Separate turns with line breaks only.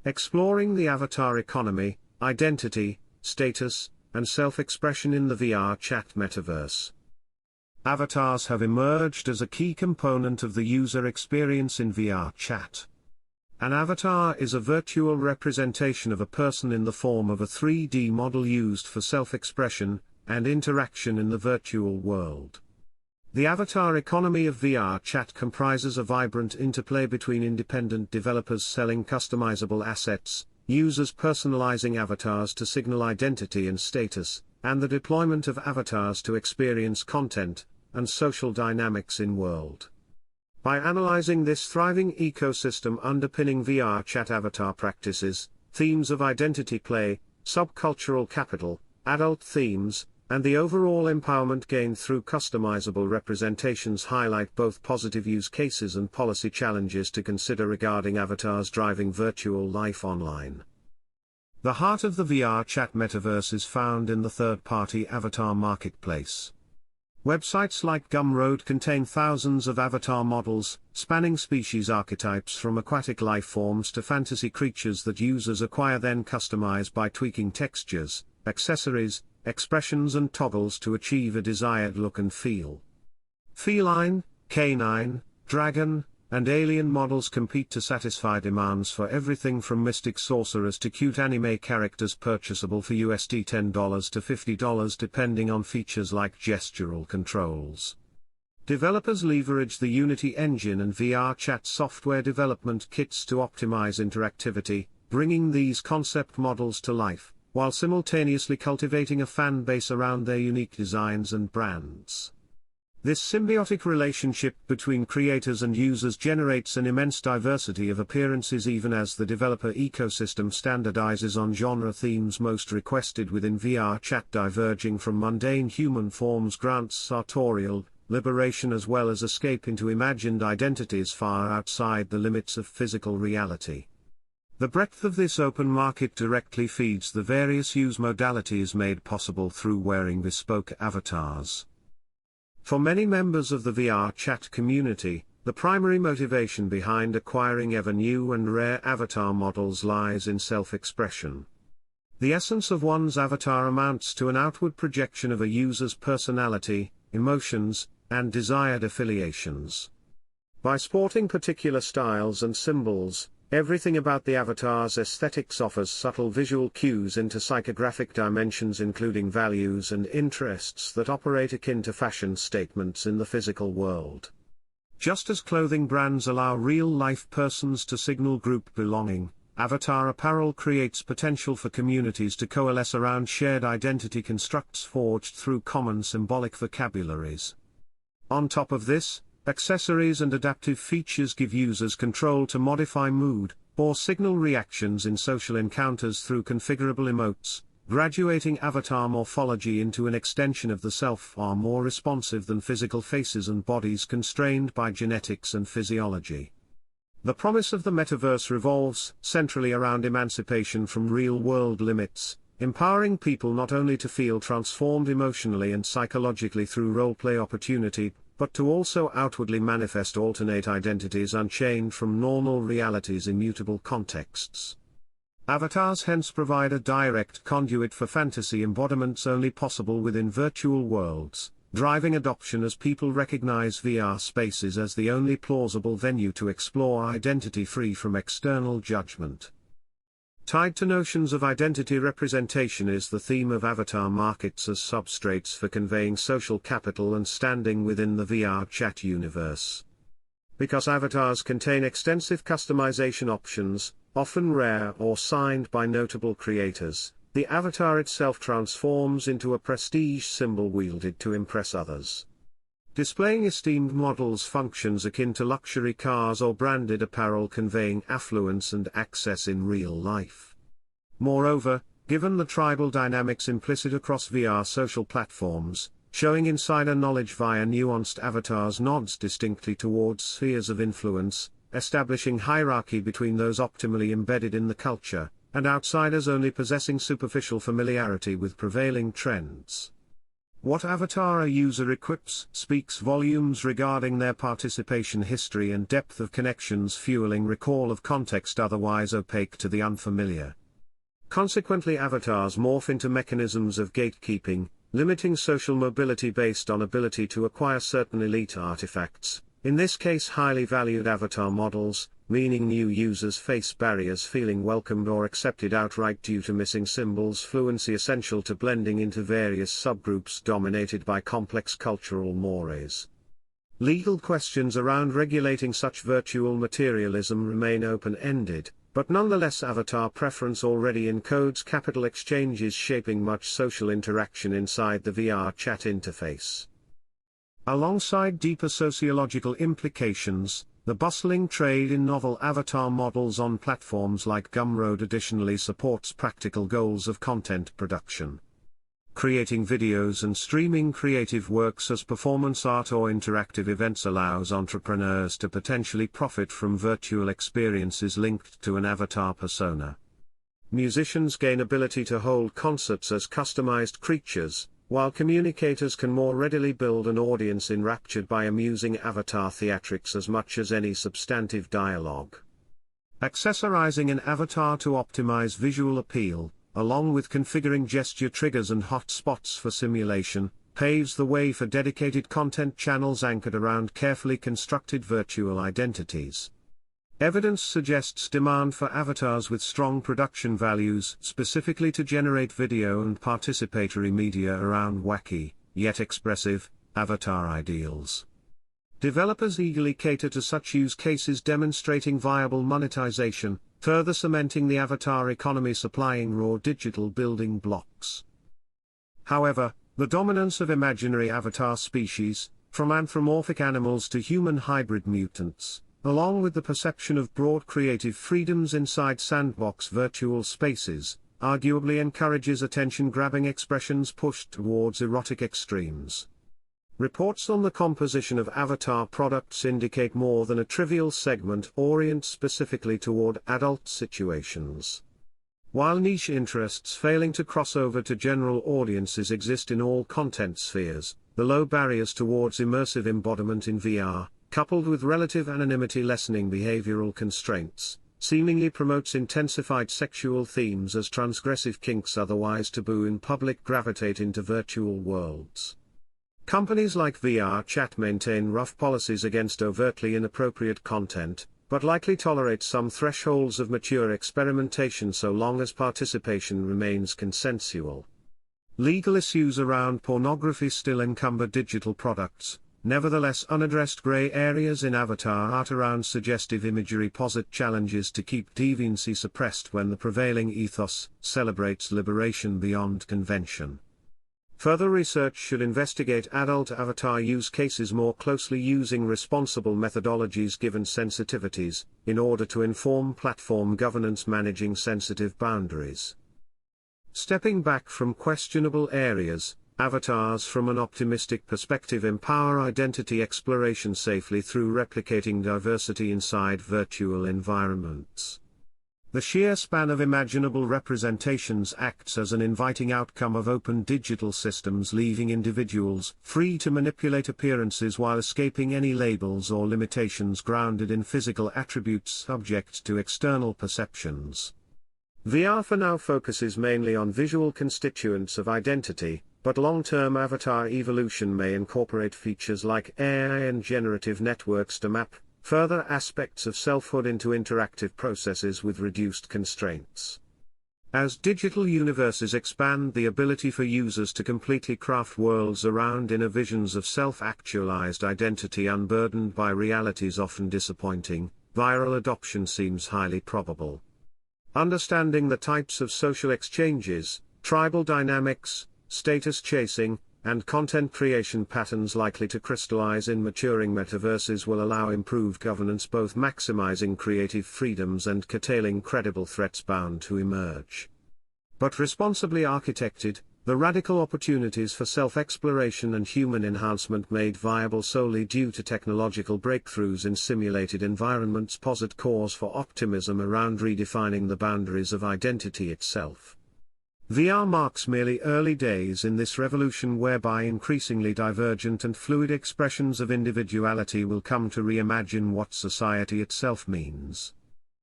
Exploring the avatar economy, identity, status, and self-expression in the VRChat metaverse. Avatars have emerged as a key component of the user experience in VRChat. An avatar is a virtual representation of a person in the form of a 3D model used for self-expression and interaction in the virtual world. The avatar economy of VRChat comprises a vibrant interplay between independent developers selling customizable assets, users personalizing avatars to signal identity and status, and the deployment of avatars to experience content and social dynamics in world. By analyzing this thriving ecosystem underpinning VRChat avatar practices, themes of identity play, subcultural capital, adult themes, and the overall empowerment gained through customizable representations highlight both positive use cases and policy challenges to consider regarding avatars driving virtual life online. The heart of the VRChat metaverse is found in the third-party avatar marketplace. Websites like Gumroad contain thousands of avatar models, spanning species archetypes from aquatic life forms to fantasy creatures that users acquire then customize by tweaking textures, accessories, expressions and toggles to achieve a desired look and feel. Feline, canine, dragon, and alien models compete to satisfy demands for everything from mystic sorcerers to cute anime characters, purchasable for $10 to $50 depending on features like gestural controls. Developers leverage the Unity engine and VRChat software development kits to optimize interactivity, bringing these concept models to life, while simultaneously cultivating a fan base around their unique designs and brands. This symbiotic relationship between creators and users generates an immense diversity of appearances even as the developer ecosystem standardizes on genre themes most requested within VRChat, diverging from mundane human forms grants sartorial liberation as well as escape into imagined identities far outside the limits of physical reality. The breadth of this open market directly feeds the various use modalities made possible through wearing bespoke avatars. For many members of the VRChat community, the primary motivation behind acquiring ever new and rare avatar models lies in self-expression. The essence of one's avatar amounts to an outward projection of a user's personality, emotions, and desired affiliations. By sporting particular styles and symbols, everything about the avatar's aesthetics offers subtle visual cues into psychographic dimensions, including values and interests that operate akin to fashion statements in the physical world. Just as clothing brands allow real-life persons to signal group belonging, avatar apparel creates potential for communities to coalesce around shared identity constructs forged through common symbolic vocabularies. On top of this, accessories and adaptive features give users control to modify mood, or signal reactions in social encounters through configurable emotes, graduating avatar morphology into an extension of the self far more responsive than physical faces and bodies constrained by genetics and physiology. The promise of the metaverse revolves centrally around emancipation from real-world limits, empowering people not only to feel transformed emotionally and psychologically through role-play opportunity, but to also outwardly manifest alternate identities unchained from normal reality's immutable contexts. Avatars hence provide a direct conduit for fantasy embodiments only possible within virtual worlds, driving adoption as people recognize VR spaces as the only plausible venue to explore identity free from external judgment. Tied to notions of identity representation is the theme of avatar markets as substrates for conveying social capital and standing within the VRChat universe. Because avatars contain extensive customization options, often rare or signed by notable creators, the avatar itself transforms into a prestige symbol wielded to impress others. Displaying esteemed models functions akin to luxury cars or branded apparel conveying affluence and access in real life. Moreover, given the tribal dynamics implicit across VR social platforms, showing insider knowledge via nuanced avatars nods distinctly towards spheres of influence, establishing hierarchy between those optimally embedded in the culture, and outsiders only possessing superficial familiarity with prevailing trends. What avatar a user equips speaks volumes regarding their participation history and depth of connections, fueling recall of context otherwise opaque to the unfamiliar. Consequently, avatars morph into mechanisms of gatekeeping, limiting social mobility based on ability to acquire certain elite artifacts, in this case highly valued avatar models, meaning new users face barriers feeling welcomed or accepted outright due to missing symbols, fluency essential to blending into various subgroups dominated by complex cultural mores. Legal questions around regulating such virtual materialism remain open-ended, but nonetheless avatar preference already encodes capital exchanges shaping much social interaction inside the VRChat interface. Alongside deeper sociological implications, the bustling trade in novel avatar models on platforms like Gumroad additionally supports practical goals of content production. Creating videos and streaming creative works as performance art or interactive events allows entrepreneurs to potentially profit from virtual experiences linked to an avatar persona. Musicians gain ability to hold concerts as customized creatures, while communicators can more readily build an audience enraptured by amusing avatar theatrics as much as any substantive dialogue. Accessorizing an avatar to optimize visual appeal, along with configuring gesture triggers and hotspots for simulation, paves the way for dedicated content channels anchored around carefully constructed virtual identities. Evidence suggests demand for avatars with strong production values specifically to generate video and participatory media around wacky, yet expressive, avatar ideals. Developers eagerly cater to such use cases demonstrating viable monetization, further cementing the avatar economy supplying raw digital building blocks. However, the dominance of imaginary avatar species, from anthropomorphic animals to human hybrid mutants, along with the perception of broad creative freedoms inside sandbox virtual spaces, arguably encourages attention-grabbing expressions pushed towards erotic extremes. Reports on the composition of avatar products indicate more than a trivial segment orient specifically toward adult situations. While niche interests failing to cross over to general audiences exist in all content spheres, the low barriers towards immersive embodiment in VR, coupled with relative anonymity lessening behavioral constraints, seemingly promotes intensified sexual themes as transgressive kinks otherwise taboo in public gravitate into virtual worlds. Companies like VRChat maintain rough policies against overtly inappropriate content, but likely tolerate some thresholds of mature experimentation so long as participation remains consensual. Legal issues around pornography still encumber digital products. Nevertheless, unaddressed gray areas in avatar art around suggestive imagery posit challenges to keep deviancy suppressed when the prevailing ethos celebrates liberation beyond convention. Further research should investigate adult avatar use cases more closely using responsible methodologies given sensitivities, in order to inform platform governance managing sensitive boundaries. Stepping back from questionable areas, avatars from an optimistic perspective empower identity exploration safely through replicating diversity inside virtual environments. The sheer span of imaginable representations acts as an inviting outcome of open digital systems, leaving individuals free to manipulate appearances while escaping any labels or limitations grounded in physical attributes subject to external perceptions. VR for now focuses mainly on visual constituents of identity, but long-term avatar evolution may incorporate features like AI and generative networks to map further aspects of selfhood into interactive processes with reduced constraints. As digital universes expand the ability for users to completely craft worlds around inner visions of self-actualized identity unburdened by realities often disappointing, viral adoption seems highly probable. Understanding the types of social exchanges, tribal dynamics, status chasing, and content creation patterns likely to crystallize in maturing metaverses will allow improved governance, both maximizing creative freedoms and curtailing credible threats bound to emerge. But responsibly architected, the radical opportunities for self-exploration and human enhancement made viable solely due to technological breakthroughs in simulated environments posit cause for optimism around redefining the boundaries of identity itself. VR marks merely early days in this revolution whereby increasingly divergent and fluid expressions of individuality will come to reimagine what society itself means.